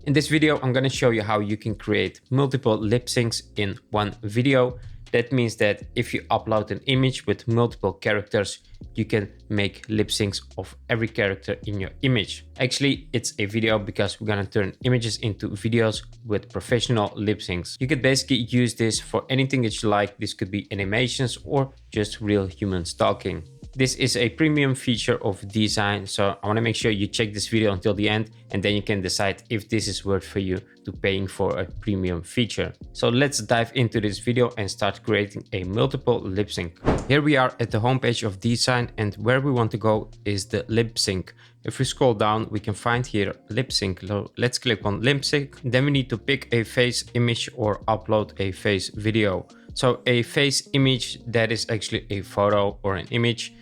In this video, I'm going to show you how you can create multiple lip syncs in one video. That means that if you upload an image with multiple characters, you can make lip syncs of every character in your image. Actually, it's a video because we're going to turn images into videos with professional lip syncs. You could basically use this for anything that you like. This could be animations or just real humans talking. This is a premium feature of Dzine, so I want to make sure you check this video until the end and then you can decide if this is worth for you to paying for a premium feature. So let's dive into this video and start creating a multiple lip sync. Here we are at the homepage of Dzine, and where we want to go is the lip sync. If we scroll down, we can find here lip sync. So let's click on lip sync. Then we need to pick a face image or upload a face video. So a face image, that is actually a photo or an image.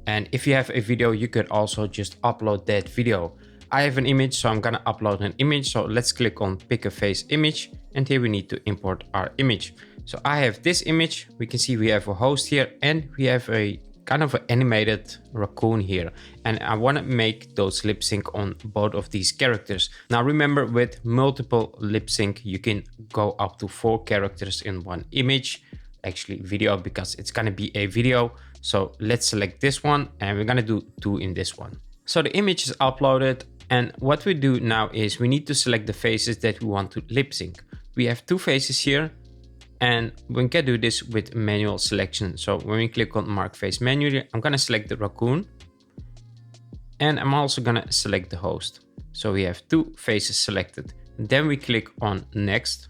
And if you have a video, you could also just upload that video. I have an image, so I'm gonna upload an image. So let's click on pick a face image, and here we need to import our image. So I have this image. We can see we have a host here, and we have a kind of an animated raccoon here. And I wanna make those lip sync on both of these characters. Now remember, with multiple lip sync, you can go up to 4 characters in one image. Actually video, because it's gonna be a video. So let's select this one, and we're gonna do 2 in this one. So the image is uploaded, and what we do now is we need to select the faces that we want to lip sync. We have 2 faces here, and we can do this with manual selection. So when we click on mark face manually, I'm gonna select the raccoon, and I'm also gonna select the host. So we have 2 faces selected. Then we click on next.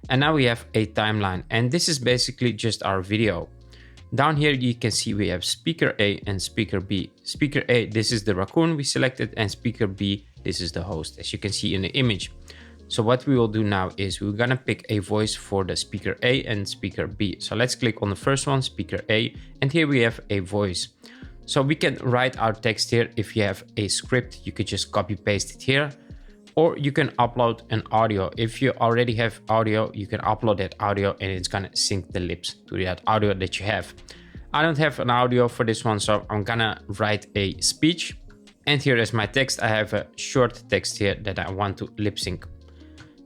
And now we have a timeline, and this is basically just our video. Down here you can see we have speaker A and speaker B. Speaker A, this is the raccoon we selected, and speaker B, this is the host, as you can see in the image. So what we will do now is we're gonna pick a voice for the speaker A and speaker B. So let's click on the first one, speaker A, and here we have a voice. So we can write our text here. If you have a script, you could just copy paste it here. Or you can upload an audio. If you already have audio, you can upload that audio and it's gonna sync the lips to that audio that you have. I don't have an audio for this one, so I'm gonna write a speech. And here is my text. I have a short text here that I want to lip sync.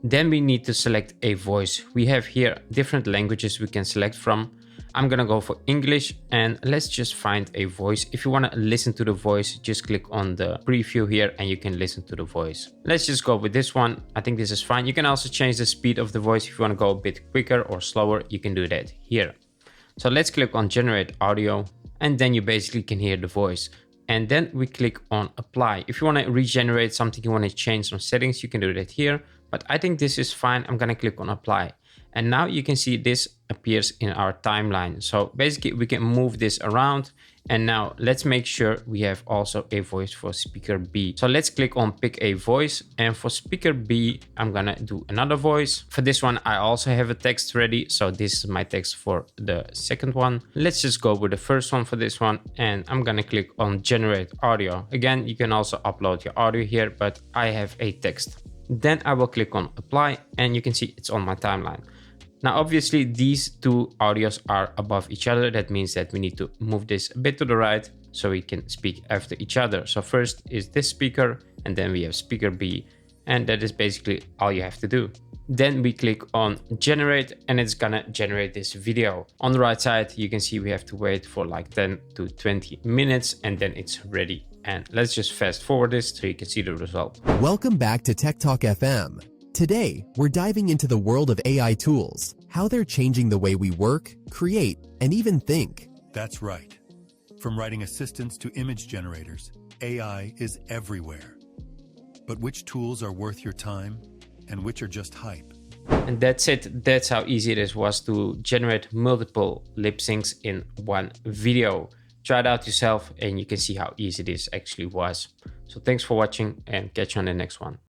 Then we need to select a voice. We have here different languages we can select from. I'm gonna go for English, and let's just find a voice. If you wanna listen to the voice, just click on the preview here and you can listen to the voice. Let's just go with this one. I think this is fine. You can also change the speed of the voice. If you wanna go a bit quicker or slower, you can do that here. So let's click on generate audio, and then you basically can hear the voice. And then we click on apply. If you wanna regenerate something, you wanna change some settings, you can do that here. But I think this is fine. I'm gonna click on apply. And now you can see this appears in our timeline. So basically we can move this around. And now let's make sure we have also a voice for speaker B. So let's click on pick a voice. And for speaker B, I'm gonna do another voice. For this one, I also have a text ready. So this is my text for the second one. Let's just go with the first one for this one. And I'm gonna click on generate audio. Again, you can also upload your audio here, but I have a text. Then I will click on apply, and you can see it's on my timeline. Now, obviously, these 2 audios are above each other. That means that we need to move this a bit to the right so we can speak after each other. So first is this speaker, and then we have speaker B, and that is basically all you have to do. Then we click on generate, and it's gonna generate this video. On the right side, you can see we have to wait for like 10 to 20 minutes, and then it's ready. And let's just fast forward this so you can see the result. Welcome back to Tech Talk FM. Today, we're diving into the world of AI tools, how they're changing the way we work, create, and even think. That's right. From writing assistants to image generators, AI is everywhere. But which tools are worth your time and which are just hype? And that's it. That's how easy it was to generate multiple lip syncs in one video. Try it out yourself and you can see how easy this actually was. So thanks for watching, and catch you on the next one.